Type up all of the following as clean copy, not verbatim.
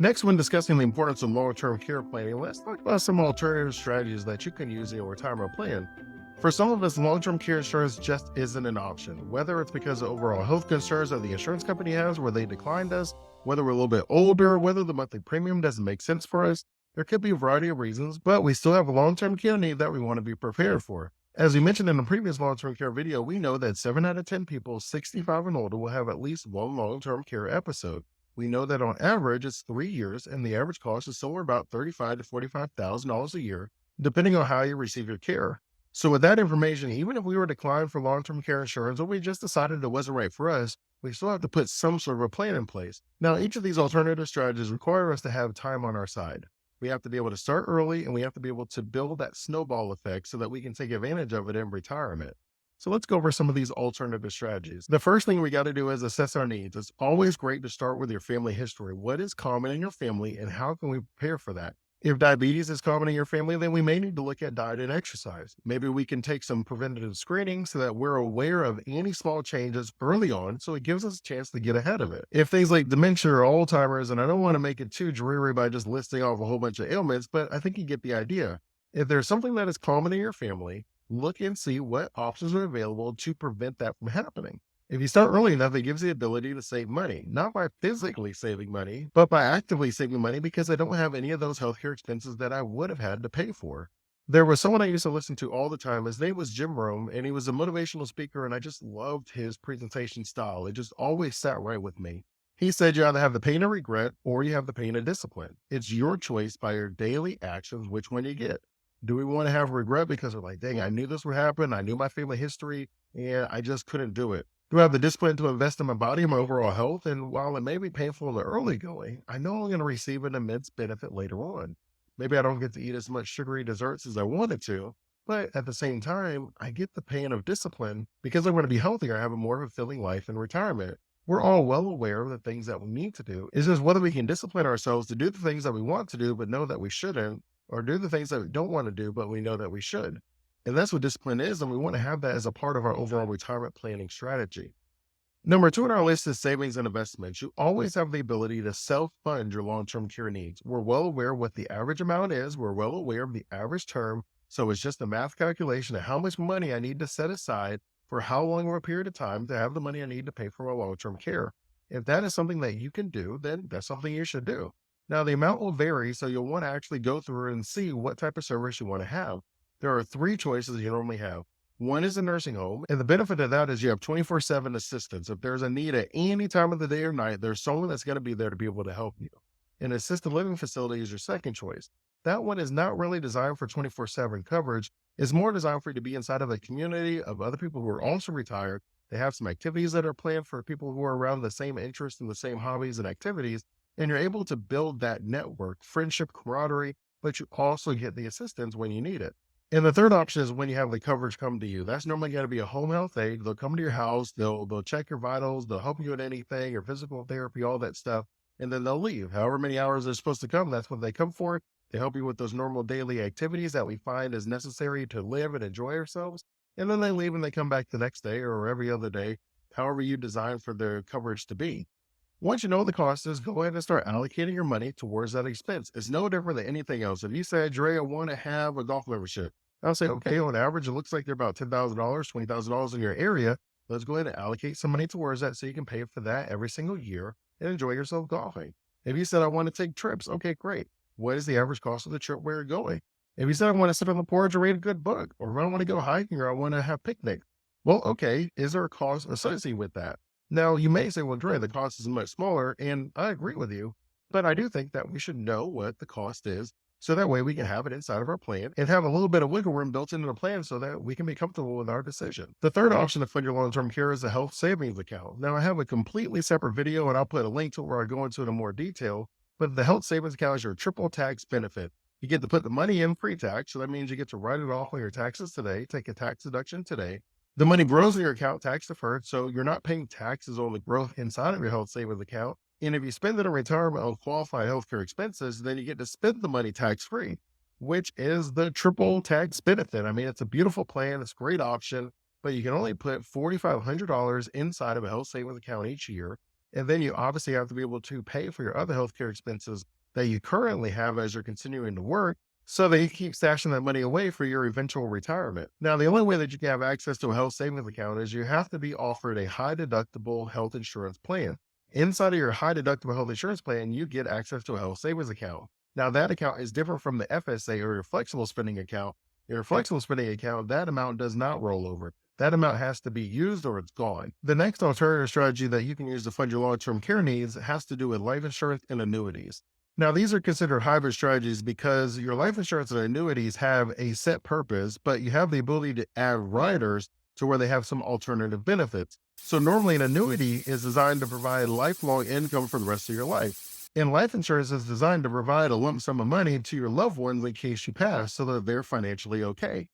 Next, when discussing the importance of long-term care planning, let's talk about some alternative strategies that you can use in your retirement plan. For some of us, long-term care insurance just isn't an option, whether it's because of overall health concerns that the insurance company has where they declined us, whether we're a little bit older, whether the monthly premium doesn't make sense for us. There could be a variety of reasons, but we still have a long-term care need that we want to be prepared for. As we mentioned in the previous long-term care video, we know that 7 out of 10 people 65 and older will have at least one long-term care episode. We know that on average it's 3 years, and the average cost is somewhere about $35 to $45,000 a year, depending on how you receive your care. So, with that information, even if we were declined for long-term care insurance or we just decided it wasn't right for us, we still have to put some sort of a plan in place. Now, each of these alternative strategies require us to have time on our side. We have to be able to start early, and we have to be able to build that snowball effect so that we can take advantage of it in retirement. So let's go over some of these alternative strategies. The first thing we got to do is assess our needs. It's always great to start with your family history. What is common in your family and how can we prepare for that? If diabetes is common in your family, then we may need to look at diet and exercise. Maybe we can take some preventative screening so that we're aware of any small changes early on so it gives us a chance to get ahead of it. If things like dementia or Alzheimer's, and I don't want to make it too dreary by just listing off a whole bunch of ailments, but I think you get the idea. If there's something that is common in your family, look and see what options are available to prevent that from happening. If you start early enough, it gives the ability to save money, not by physically saving money, but by actively saving money because I don't have any of those healthcare expenses that I would have had to pay for. There was someone I used to listen to all the time. His name was Jim Rome, and he was a motivational speaker, and I just loved his presentation style. It just always sat right with me. He said you either have the pain of regret or you have the pain of discipline. It's your choice by your daily actions which one you get. Do we want to have regret because we're like, dang, I knew this would happen. I knew my family history and I just couldn't do it. Do I have the discipline to invest in my body and my overall health? And while it may be painful in the early going, I know I'm going to receive an immense benefit later on. Maybe I don't get to eat as much sugary desserts as I wanted to, but at the same time, I get the pain of discipline because I'm going to be healthier. I have a more fulfilling life in retirement. We're all well aware of the things that we need to do. It's just whether we can discipline ourselves to do the things that we want to do, but know that we shouldn't, or do the things that we don't want to do, but we know that we should. And that's what discipline is. And we want to have that as a part of our overall retirement planning strategy. Number two on our list is savings and investments. You always have the ability to self fund your long term care needs. We're well aware what the average amount is, we're well aware of the average term. So it's just a math calculation of how much money I need to set aside for how long of a period of time to have the money I need to pay for my long term care. If that is something that you can do, then that's something you should do. Now, the amount will vary, so you'll want to actually go through and see what type of service you want to have. There are three choices you normally have. One is a nursing home, and the benefit of that is you have 24/7 assistance. If there's a need at any time of the day or night, there's someone that's going to be there to be able to help you. An assisted living facility is your second choice. That one is not really designed for 24/7 coverage. It's more designed for you to be inside of a community of other people who are also retired. They have some activities that are planned for people who are around the same interests and the same hobbies and activities, and you're able to build that network, friendship, camaraderie, but you also get the assistance when you need it. And the third option is when you have the coverage come to you. That's normally going to be a home health aide. They'll come to your house, they'll check your vitals, they'll help you with anything, your physical therapy, all that stuff, and then they'll leave. However many hours they're supposed to come, that's what they come for. They help you with those normal daily activities that we find is necessary to live and enjoy ourselves. And then they leave and they come back the next day or every other day, however you design for their coverage to be. Once you know what the cost is, go ahead and start allocating your money towards that expense. It's no different than anything else. If you say, Dre, I want to have a golf membership, I'll say, okay, on average, it looks like they're about $10,000, $20,000 in your area. Let's go ahead and allocate some money towards that so you can pay for that every single year and enjoy yourself golfing. If you said, I want to take trips, okay, great. What is the average cost of the trip where you're going? If you said, I want to sit on the porch and read a good book, or I want to go hiking, or I want to have picnic, well, okay, is there a cost associated with that? Now, you may say, well, Dre, the cost is much smaller, and I agree with you, but I do think that we should know what the cost is so that way we can have it inside of our plan and have a little bit of wiggle room built into the plan so that we can be comfortable with our decision. The third option to fund your long-term care is a health savings account. Now, I have a completely separate video, and I'll put a link to it where I go into it in more detail, but the health savings account is your triple tax benefit. You get to put the money in pre-tax, so that means you get to write it off on your taxes today, take a tax deduction today. The money grows in your account tax deferred, so you're not paying taxes on the growth inside of your health savings account. And if you spend it in retirement on qualified healthcare expenses, then you get to spend the money tax free, which is the triple tax benefit. I mean, it's a beautiful plan, it's a great option, but you can only put $4,500 inside of a health savings account each year. And then you obviously have to be able to pay for your other healthcare expenses that you currently have as you're continuing to work so that you keep stashing that money away for your eventual retirement. Now, the only way that you can have access to a health savings account is you have to be offered a high deductible health insurance plan. Inside of your high deductible health insurance plan, you get access to a health savings account. Now, that account is different from the FSA or your flexible spending account. Your flexible spending account, that amount does not roll over. That amount has to be used or it's gone. The next alternative strategy that you can use to fund your long-term care needs has to do with life insurance and annuities. Now, these are considered hybrid strategies because your life insurance and annuities have a set purpose, but you have the ability to add riders to where they have some alternative benefits. So normally an annuity is designed to provide lifelong income for the rest of your life. And life insurance is designed to provide a lump sum of money to your loved ones in case you pass so that they're financially okay.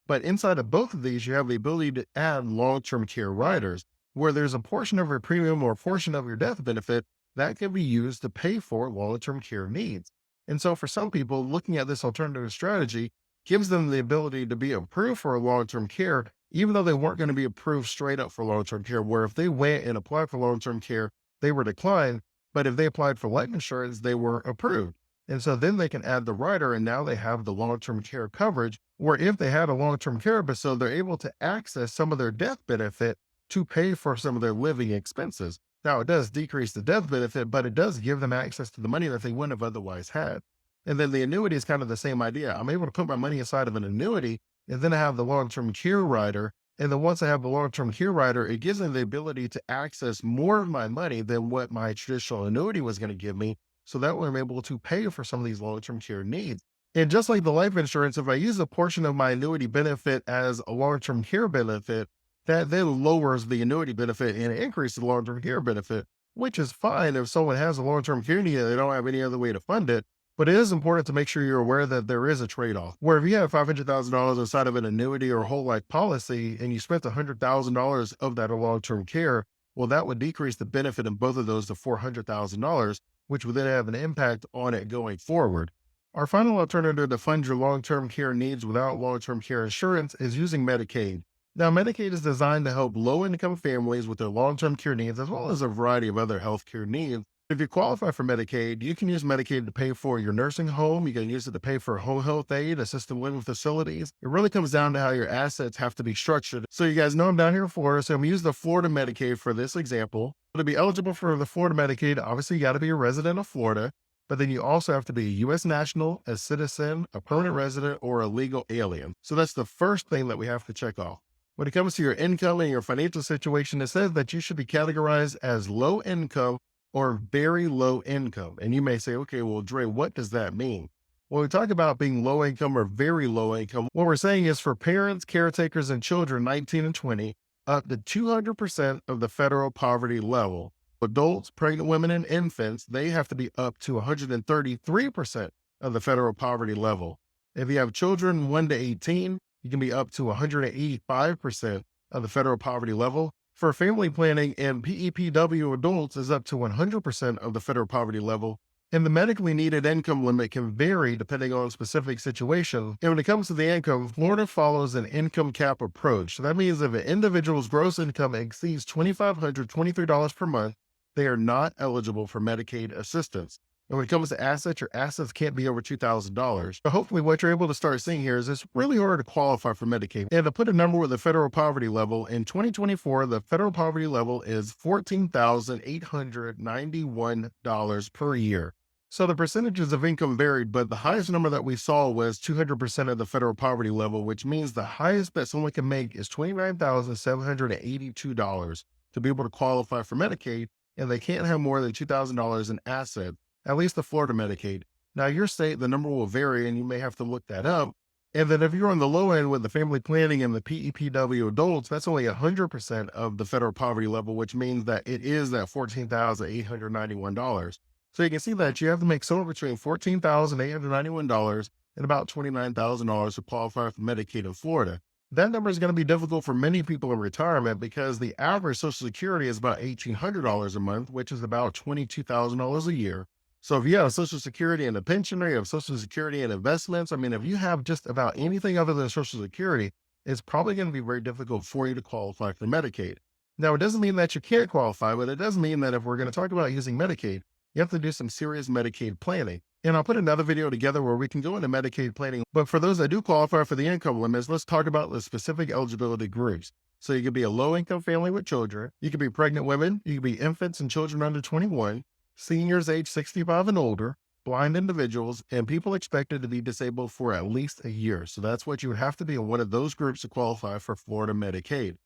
But inside of both of these, you have the ability to add long-term care riders where there's a portion of your premium or a portion of your death benefit that can be used to pay for long-term care needs. And so for some people, looking at this alternative strategy gives them the ability to be approved for long-term care, even though they weren't going to be approved straight up for long-term care, where if they went and applied for long-term care, they were declined. But if they applied for life insurance, they were approved. And so then they can add the rider and now they have the long-term care coverage, where if they had a long-term care episode, they're able to access some of their death benefit to pay for some of their living expenses. Now, it does decrease the death benefit, but it does give them access to the money that they wouldn't have otherwise had. And then the annuity is kind of the same idea. I'm able to put my money inside of an annuity, and then I have the long-term care rider. And then once I have the long-term care rider, it gives them the ability to access more of my money than what my traditional annuity was going to give me. So that way I'm able to pay for some of these long-term care needs. And just like the life insurance, if I use a portion of my annuity benefit as a long-term care benefit, that then lowers the annuity benefit and increases the long-term care benefit, which is fine if someone has a long-term care need and they don't have any other way to fund it. But it is important to make sure you're aware that there is a trade-off. Where if you have $500,000 inside of an annuity or a whole life policy and you spent $100,000 of that on long-term care, well, that would decrease the benefit in both of those to $400,000, which would then have an impact on it going forward. Our final alternative to fund your long-term care needs without long-term care insurance is using Medicaid. Now, Medicaid is designed to help low-income families with their long-term care needs, as well as a variety of other healthcare needs. If you qualify for Medicaid, you can use Medicaid to pay for your nursing home. You can use it to pay for home health aid, assisted living facilities. It really comes down to how your assets have to be structured. So you guys know I'm down here in Florida, so I'm going to use the Florida Medicaid for this example. To be eligible for the Florida Medicaid, obviously you got to be a resident of Florida, but then you also have to be a U.S. national, a citizen, a permanent resident, or a legal alien. So that's the first thing that we have to check off. When it comes to your income and your financial situation, it says that you should be categorized as low income or very low income. And you may say, okay, well, Dre, what does that mean? When we talk about being low income or very low income, what we're saying is for parents, caretakers, and children 19 and 20, up to 200% of the federal poverty level. Adults, pregnant women, and infants, they have to be up to 133% of the federal poverty level. If you have children 1 to 18, you can be up to 185% of the federal poverty level. For family planning and PEPW adults is up to 100% of the federal poverty level. And the medically needed income limit can vary depending on specific situation. And when it comes to the income, Florida follows an income cap approach. So that means if an individual's gross income exceeds $2,523 per month, they are not eligible for Medicaid assistance. And when it comes to assets, your assets can't be over $2,000. So hopefully what you're able to start seeing here is it's really hard to qualify for Medicaid. And to put a number with the federal poverty level, in 2024, the federal poverty level is $14,891 per year. So the percentages of income varied, but the highest number that we saw was 200% of the federal poverty level, which means the highest that someone can make is $29,782 to be able to qualify for Medicaid, and they can't have more than $2,000 in assets. At least the Florida Medicaid. Now, your state, the number will vary, and you may have to look that up. And then if you're on the low end with the family planning and the PEPW adults, that's only 100% of the federal poverty level, which means that it is that $14,891. So you can see that you have to make somewhere between $14,891 and about $29,000 to qualify for Medicaid in Florida. That number is going to be difficult for many people in retirement because the average Social Security is about $1,800 a month, which is about $22,000 a year. So if you have Social Security and a pension, or you have Social Security and investments, I mean, if you have just about anything other than Social Security, it's probably going to be very difficult for you to qualify for Medicaid. Now, it doesn't mean that you can't qualify, but it does mean that if we're going to talk about using Medicaid, you have to do some serious Medicaid planning. And I'll put another video together where we can go into Medicaid planning. But for those that do qualify for the income limits, let's talk about the specific eligibility groups. So you could be a low income family with children. You could be pregnant women. You could be infants and children under 21, seniors age 65 and older, blind individuals, and people expected to be disabled for at least a year. So that's what you would have to be in one of those groups to qualify for Florida Medicaid.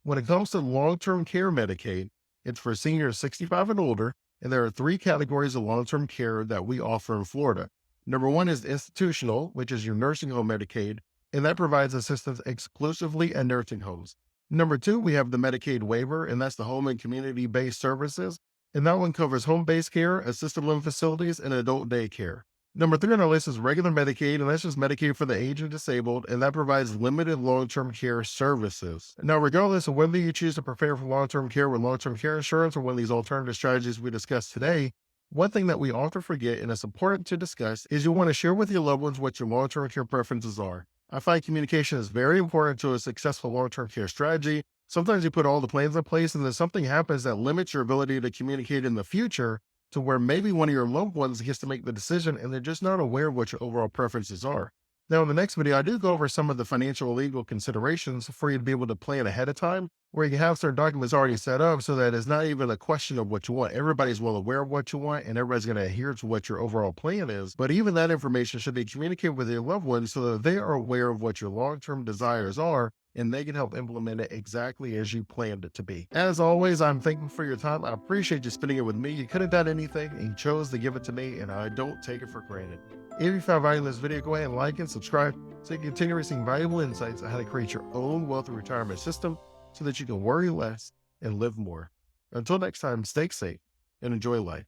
When it comes to long-term care Medicaid, it's for seniors 65 and older, and there are three categories of long-term care that we offer in Florida. Number one is institutional, which is your nursing home Medicaid, and that provides assistance exclusively at nursing homes. Number two, we have the Medicaid waiver, and that's the home and community-based services, and that one covers home-based care, assisted living facilities, and adult daycare. Number three on our list is regular Medicaid, and that's just Medicaid for the aged and disabled, and that provides limited long-term care services. Now, regardless of whether you choose to prepare for long-term care with long-term care insurance or one of these alternative strategies we discussed today, one thing that we often forget and it's important to discuss is you want to share with your loved ones what your long-term care preferences are. I find communication is very important to a successful long-term care strategy. Sometimes you put all the plans in place and then something happens that limits your ability to communicate in the future to where maybe one of your loved ones gets to make the decision and they're just not aware of what your overall preferences are. Now, in the next video, I do go over some of the financial and legal considerations for you to be able to plan ahead of time, where you can have certain documents already set up so that it's not even a question of what you want. Everybody's well aware of what you want and everybody's going to adhere to what your overall plan is. But even that information should be communicated with your loved ones so that they are aware of what your long-term desires are and they can help implement it exactly as you planned it to be. As always, I'm thankful for your time. I appreciate you spending it with me. You could have done anything and you chose to give it to me, and I don't take it for granted. If you found value in this video, go ahead and like and subscribe so you can continue receiving valuable insights on how to create your own wealthy retirement system so that you can worry less and live more. Until next time, stay safe and enjoy life.